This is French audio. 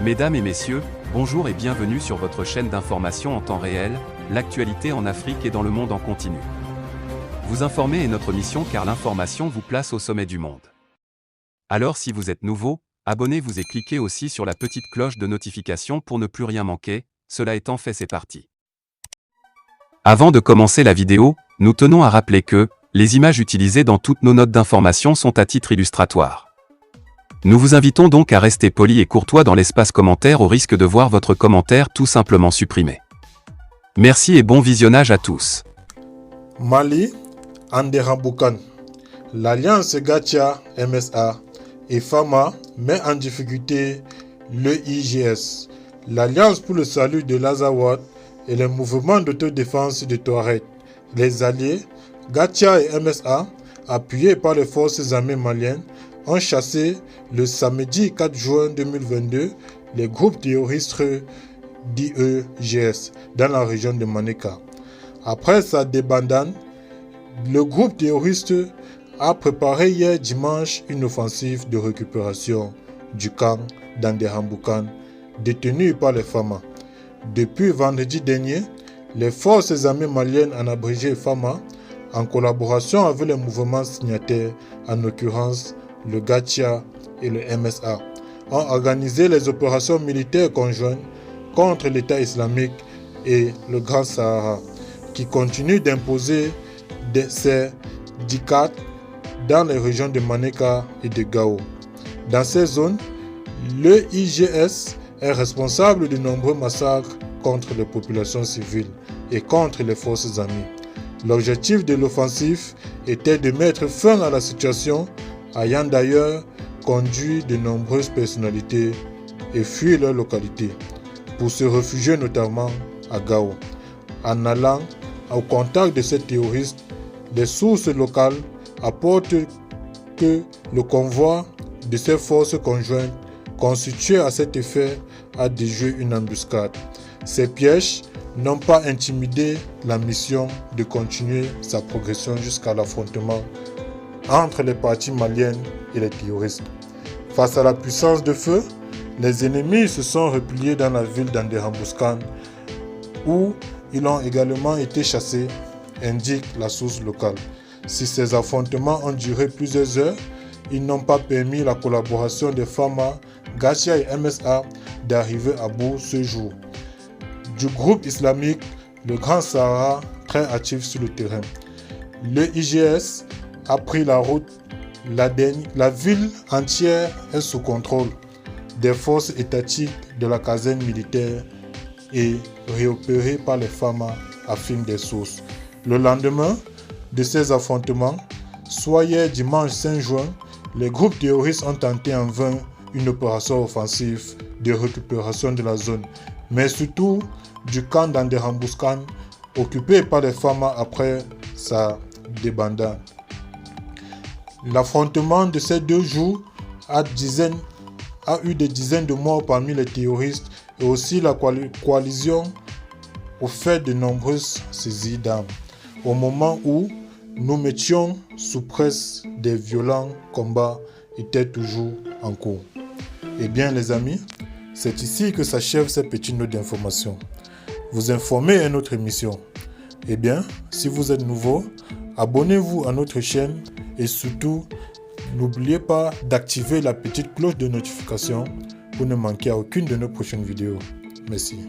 Mesdames et messieurs, bonjour et bienvenue sur votre chaîne d'information en temps réel, l'actualité en Afrique et dans le monde en continu. Vous informer est notre mission car l'information vous place au sommet du monde. Alors si vous êtes nouveau, abonnez-vous et cliquez aussi sur la petite cloche de notification pour ne plus rien manquer, cela étant fait c'est parti. Avant de commencer la vidéo, nous tenons à rappeler que, les images utilisées dans toutes nos notes d'information sont à titre illustratoire. Nous vous invitons donc à rester poli et courtois dans l'espace commentaire au risque de voir votre commentaire tout simplement supprimé. Merci et bon visionnage à tous. Mali, Anderhambukan. L'alliance Gatia-MSA et Fama met en difficulté le IGS, l'Alliance pour le salut de l'Azawad et le mouvement d'autodéfense de Touareg. Les alliés, Gatia et MSA, appuyés par les forces armées maliennes, ont chassé le samedi 4 juin 2022 les groupes terroristes d'IEGS dans la région de Manéka. Après sa débandade, le groupe terroriste a préparé hier dimanche une offensive de récupération du camp d'Anderhambukan détenu par les Fama. Depuis vendredi dernier, les forces armées maliennes en abrégé Fama, en collaboration avec les mouvements signataires, en l'occurrence le Gatia et le MSA, ont organisé les opérations militaires conjointes contre l'État islamique et le Grand Sahara, qui continuent d'imposer ses diktats dans les régions de Manéka et de Gao. Dans ces zones, le IGS est responsable de nombreux massacres contre les populations civiles et contre les forces armées. L'objectif de l'offensive était de mettre fin à la situation, ayant d'ailleurs conduit de nombreuses personnalités et fuir leur localité, pour se réfugier notamment à Gao. En allant au contact de ces terroristes, les sources locales apportent que le convoi de ces forces conjointes constitué à cet effet a déjoué une embuscade. Ces pièges n'ont pas intimidé la mission de continuer sa progression jusqu'à l'affrontement entre les parties maliennes et les terroristes. Face à la puissance de feu, les ennemis se sont repliés dans la ville d'Anderhambukan où ils ont également été chassés, indique la source locale. Si ces affrontements ont duré plusieurs heures, ils n'ont pas permis la collaboration des Fama, Gatia et MSA d'arriver à bout ce jour. Du groupe islamique, le Grand Sahara, très actif sur le terrain. Le IGS a pris la route. La ville entière est sous contrôle des forces étatiques de la caserne militaire et réopérée par les Fama, affirment des sources. Le lendemain de ces affrontements, soit hier dimanche 5 juin, les groupes terroristes ont tenté en vain une opération offensive de récupération de la zone, mais surtout du camp d'Anderhambukan occupé par les Fama après sa débandade. L'affrontement de ces 2 jours a eu des dizaines de morts parmi les terroristes et aussi la coalition au fait de nombreuses saisies d'armes. Au moment où nous mettions sous presse, des violents combats étaient toujours en cours. Eh bien les amis, c'est ici que s'achève cette petite note d'information. Vous informer est notre émission. Eh bien, si vous êtes nouveau, abonnez-vous à notre chaîne et surtout, n'oubliez pas d'activer la petite cloche de notification pour ne manquer à aucune de nos prochaines vidéos. Merci.